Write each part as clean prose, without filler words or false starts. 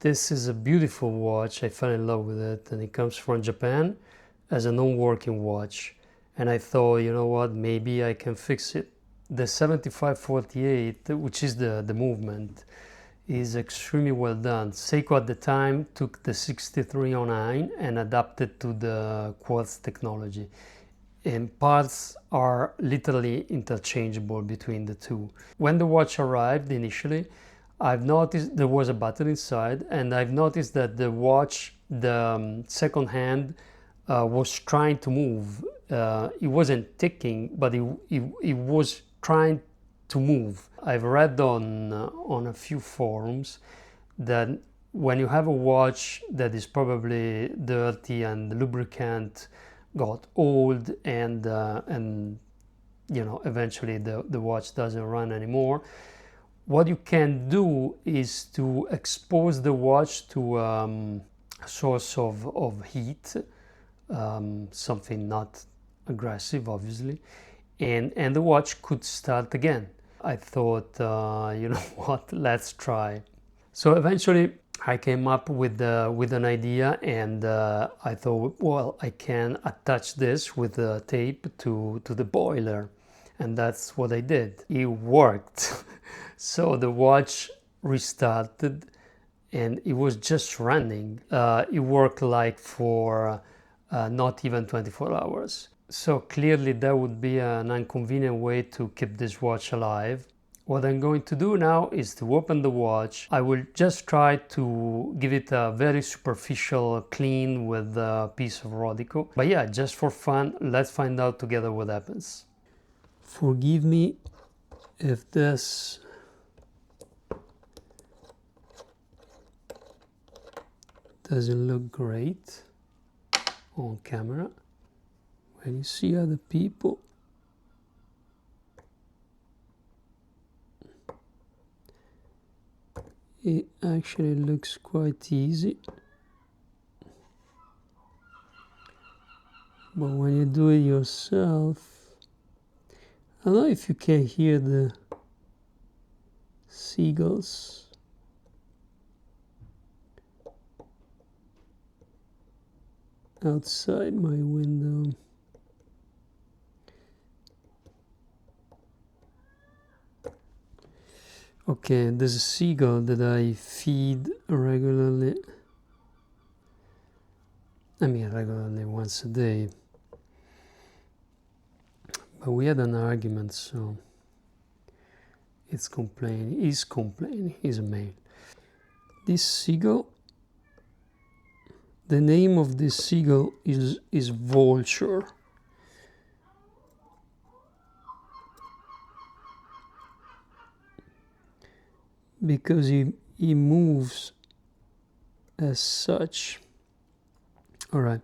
This is a beautiful watch. I fell in love with it, and it comes from Japan as a non-working watch. And I thought, you know what, maybe I can fix it. The 7548, which is the movement, is extremely well done. Seiko at the time took the 6309 and adapted to the quartz technology. And parts are literally interchangeable between the two. When the watch arrived initially, I've noticed there was a button inside, and I've noticed that the watch, the second hand, was trying to move. It wasn't ticking, but it was trying to move. I've read on a few forums that when you have a watch that is probably dirty and the lubricant got old and you know, eventually the watch doesn't run anymore, what you can do is to expose the watch to a source of heat, something not aggressive obviously, and the watch could start again. I thought, you know what, let's try. So eventually I came up with an idea, and I thought, well, I can attach this with a tape to the boiler, and that's what I did. It worked. So the watch restarted and it was just running. It worked like for not even 24 hours. So clearly that would be an inconvenient way to keep this watch alive. What I'm going to do now is to open the watch. I will just try to give it a very superficial clean with a piece of Rodico. But yeah, just for fun, let's find out together what happens. Forgive me if this doesn't look great on camera. When you see other people, it actually looks quite easy. But when you do it yourself, I don't know if you can hear the seagulls. Outside my window. Okay, there's a seagull that I feed regularly. I mean, regularly once a day. But we had an argument, so it's complaining. He's complaining. He's a male. This seagull, the name of this seagull is Vulture. Because he moves as such. All right.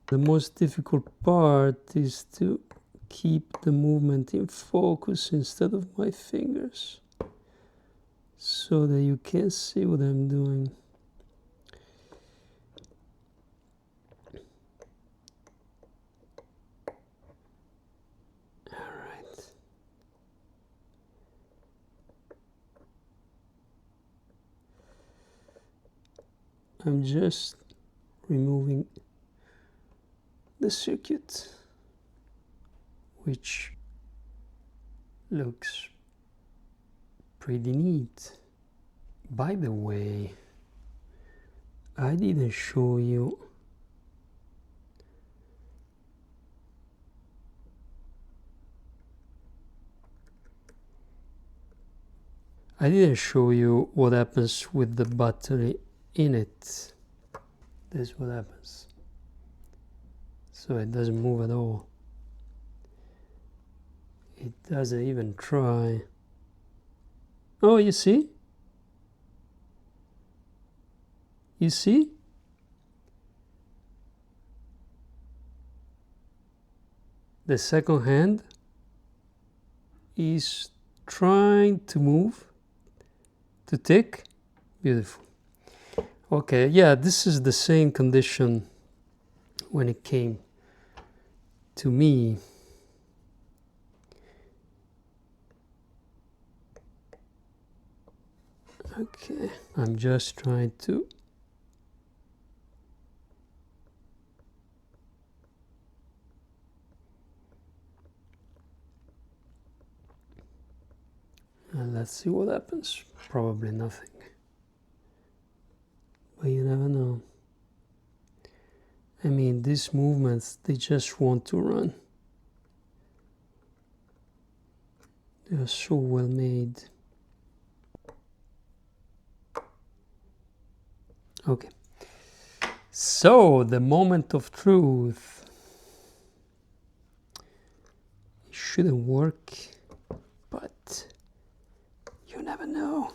The most difficult part is to keep the movement in focus instead of my fingers, so that you can see what I'm doing. All right. I'm just removing the circuit, which looks pretty neat. By the way, I didn't show you what happens with the battery in it. This is what happens. So it doesn't move at all. It doesn't even try. Oh, you see? You see? The second hand is trying to move, to tick. Beautiful. Okay, yeah, this is the same condition when it came to me. Okay, I'm just trying to and let's see what happens. Probably nothing, but you never know. I mean, these movements, they just want to run. They are so well made. Okay, so the moment of truth. It shouldn't work, but you never know.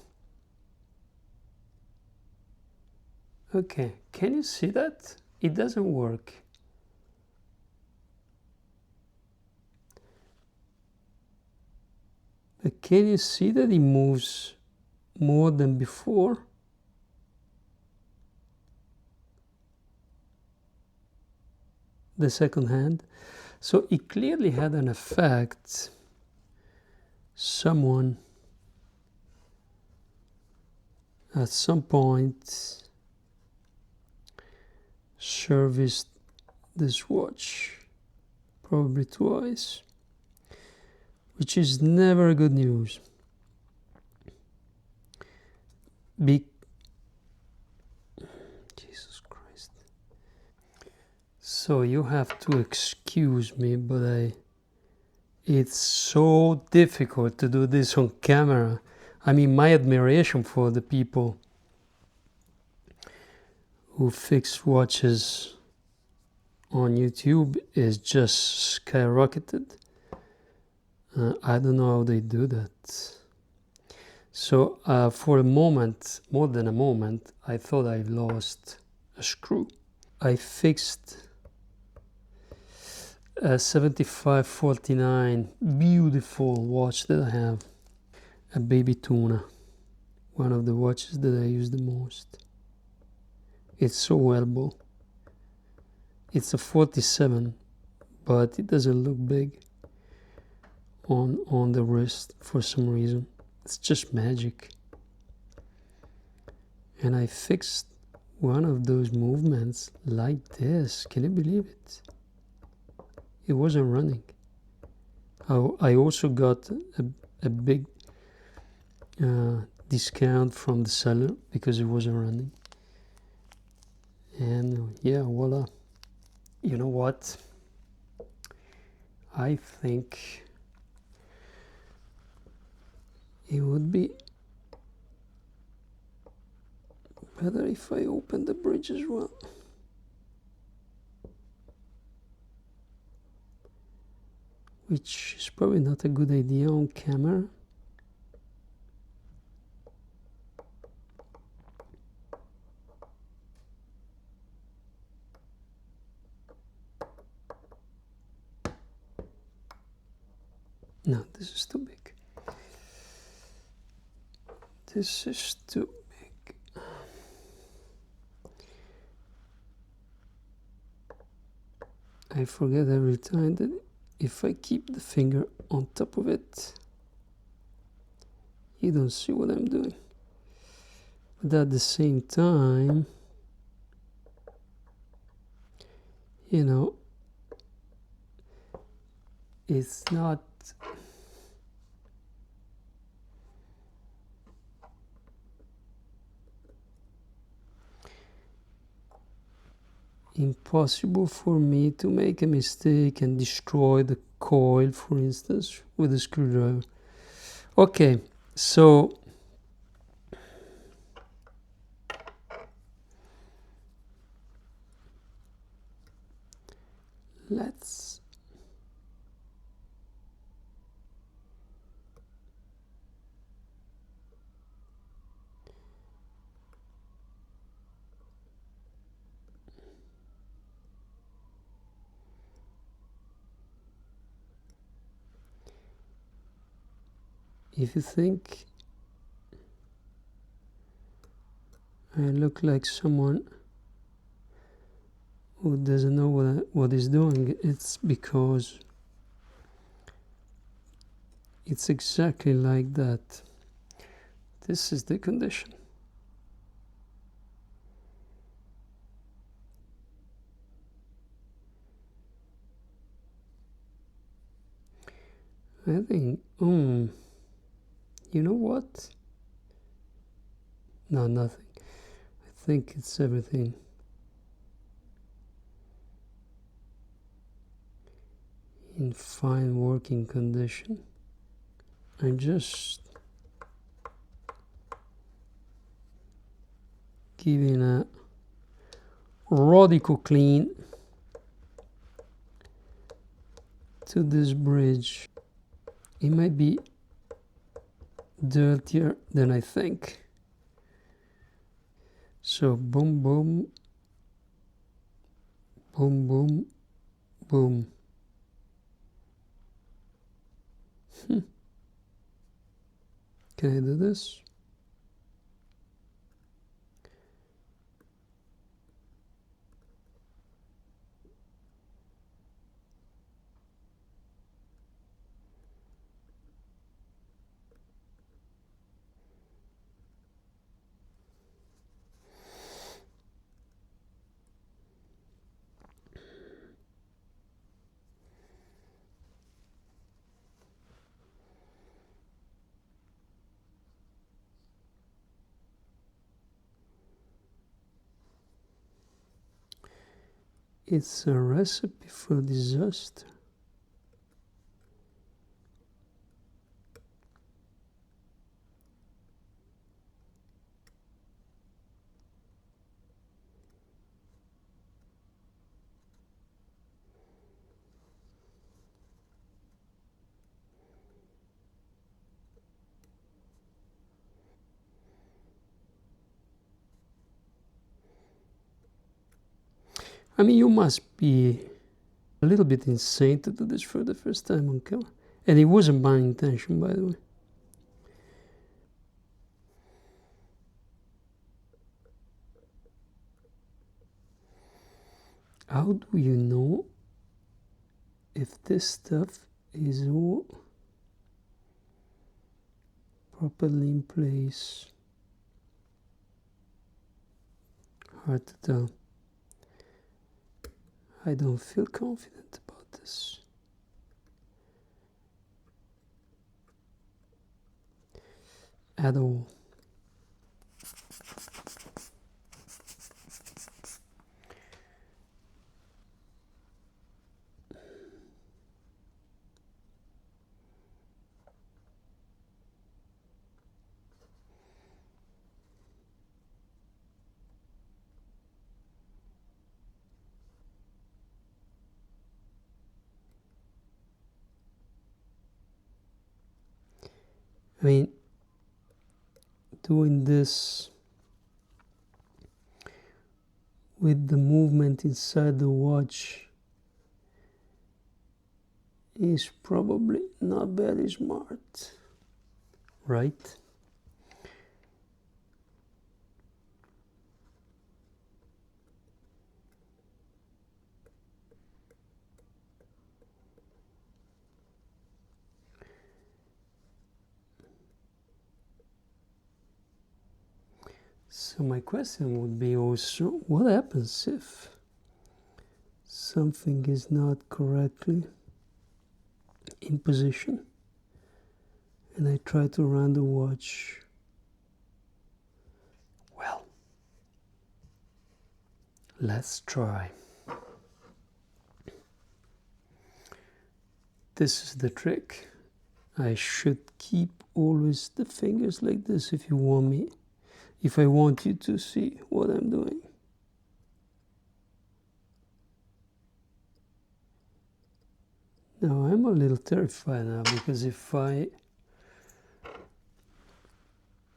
Okay, can you see that? It doesn't work. But can you see that it moves more than before? The second hand. So it clearly had an effect. Someone at some point serviced this watch, probably twice, which is never good news. Jesus Christ. So you have to excuse me, but it's so difficult to do this on camera. I mean, my admiration for the people who fix watches on YouTube is just skyrocketed. I don't know how they do that. So for a moment, more than a moment, I thought I lost a screw. I fixed a 7549 beautiful watch that I have, a baby tuna, one of the watches that I use the most. It's so wearable. It's a 47, but it doesn't look big on the wrist for some reason. It's just magic. And I fixed one of those movements like this. Can you believe it? It wasn't running. I also got a big discount from the seller because it wasn't running. And yeah, voila. You know what? I think it would be better if I open the bridge as well. Which is probably not a good idea on camera. No, this is too big. This is too big. I forget every time that if I keep the finger on top of it, you don't see what I'm doing. But at the same time, you know, it's not impossible for me to make a mistake and destroy the coil, for instance, with a screwdriver. Okay, so let's if you think I look like someone who doesn't know what he's doing, it's because it's exactly like that. This is the condition. I think, you know what? No, nothing. I think it's everything in fine working condition. I'm just giving a radical clean to this bridge. It might be dirtier than I think. So boom, boom, boom, boom, boom. Can I do this? It's a recipe for disaster. I mean, you must be a little bit insane to do this for the first time on camera. And it wasn't my intention, by the way. How do you know if this stuff is all properly in place? Hard to tell. I don't feel confident about this. At all. I mean, doing this with the movement inside the watch is probably not very smart, right? So my question would be also, what happens if something is not correctly in position and I try to run the watch? Well, let's try. This is the trick. I should keep always the fingers like this if I want you to see what I'm doing. Now I'm a little terrified now, because if I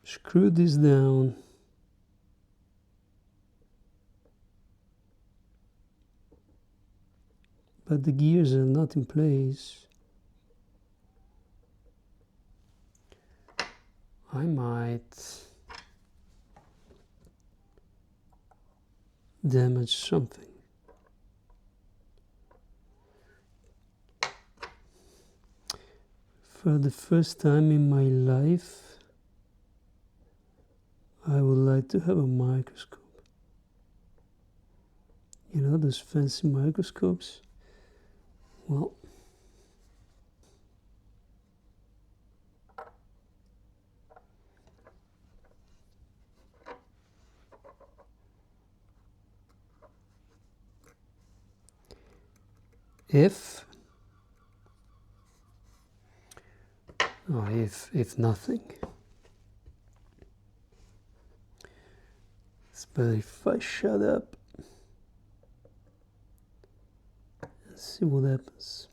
screw this down, but the gears are not in place, I might damage something. For the first time in my life, I would like to have a microscope. You know, those fancy microscopes? Well, if nothing. It's better if I shut up and see what happens.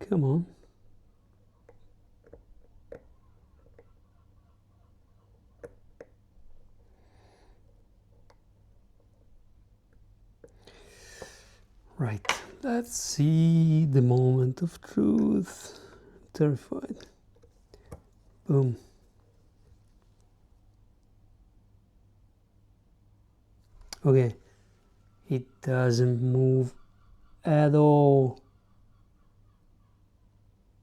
Come on. Right, let's see the moment of truth. I'm terrified. Boom. Okay, it doesn't move at all.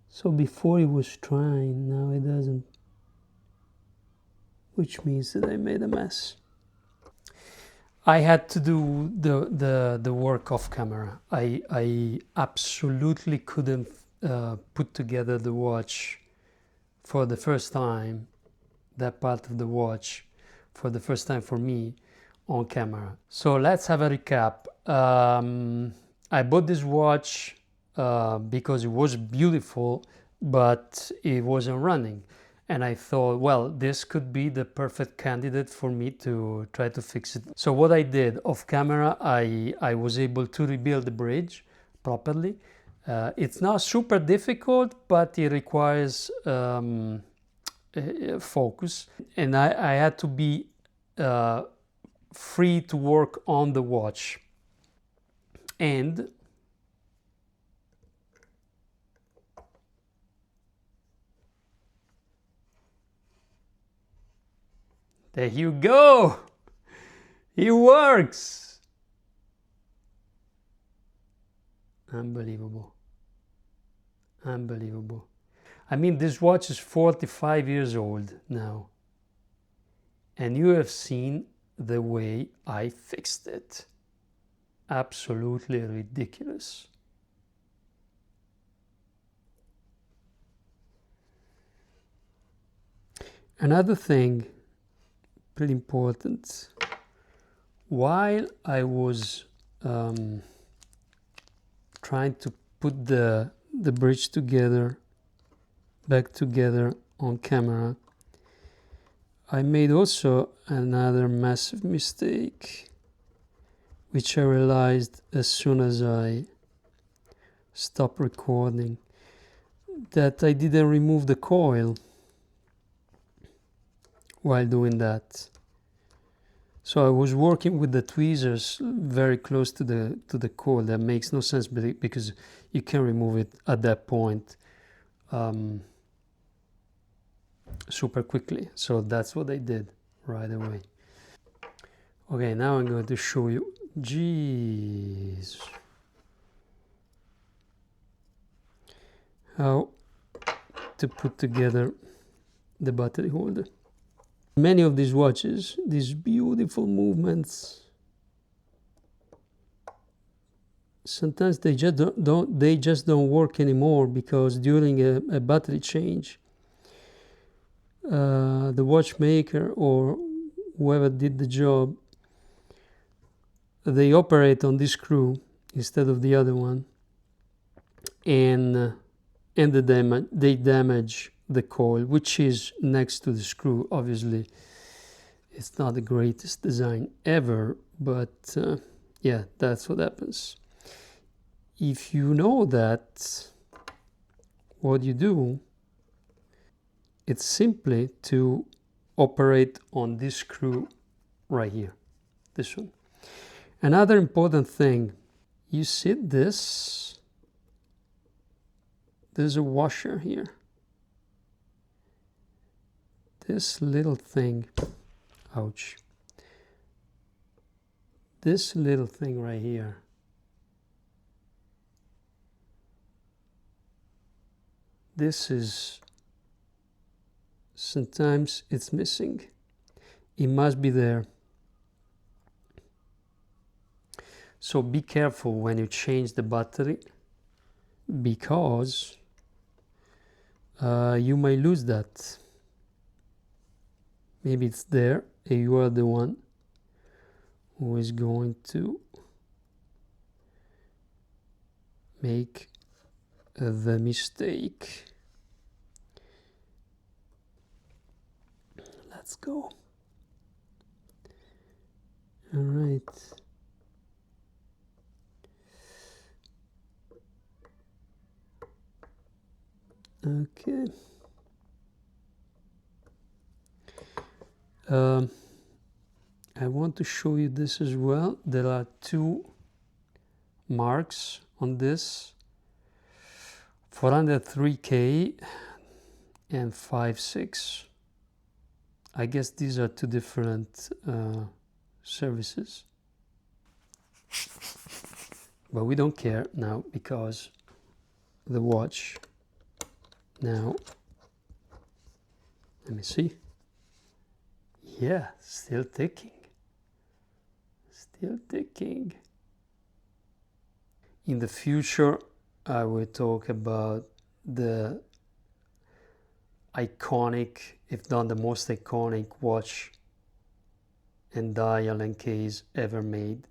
So before it was trying, now it doesn't. Which means that I made a mess. I had to do the work off camera. I absolutely couldn't put together the watch for the first time, that part of the watch, for the first time for me on camera. So let's have a recap. I bought this watch because it was beautiful, but it wasn't running. And I thought, well, this could be the perfect candidate for me to try to fix it. So what I did off camera, I was able to rebuild the bridge properly. It's not super difficult, but it requires focus. And I had to be free to work on the watch. And there you go! It works! Unbelievable. Unbelievable. I mean, this watch is 45 years old now. And you have seen the way I fixed it. Absolutely ridiculous. Another thing, pretty important, while I was trying to put the bridge together, back together on camera, I made also another massive mistake, which I realized as soon as I stopped recording, that I didn't remove the coil while doing that. So I was working with the tweezers very close to the coil. That makes no sense because you can remove it at that point super quickly. So that's what I did right away. Okay, now I'm going to show you. Jeez. How to put together the battery holder. Many of these watches, these beautiful movements, sometimes they just don't work anymore because during a battery change, the watchmaker or whoever did the job, they operate on this screw instead of the other one, and they damage the coil, which is next to the screw. Obviously, it's not the greatest design ever, but yeah, that's what happens. If you know that, what you do, it's simply to operate on this screw right here, this one. Another important thing, you see this? There's a washer here. This little thing, ouch. This little thing right here, this is, sometimes it's missing. It must be there. So be careful when you change the battery because you might lose that. Maybe it's there and you are the one who is going to make the mistake. Let's go. All right. Okay. I want to show you this as well. There are two marks on this, 403K and 5.6. I guess these are two different services, but we don't care now because the watch now, let me see, yeah, still ticking. In the future I will talk about the iconic, if not the most iconic watch and dial and case ever made.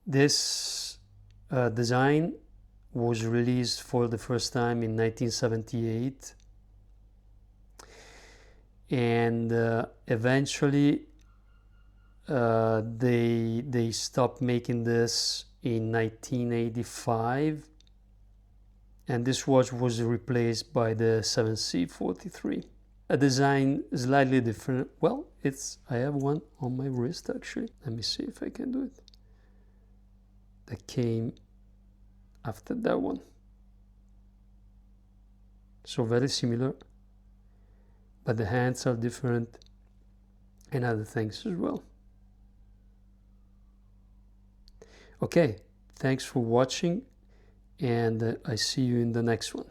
This design was released for the first time in 1978, and eventually they stopped making this in 1985, and this watch was replaced by the 7C43. A design slightly different. Well, I have one on my wrist actually. Let me see if I can do it. That came after that one. So very similar, but the hands are different and other things as well. Okay, thanks for watching, and I see you in the next one.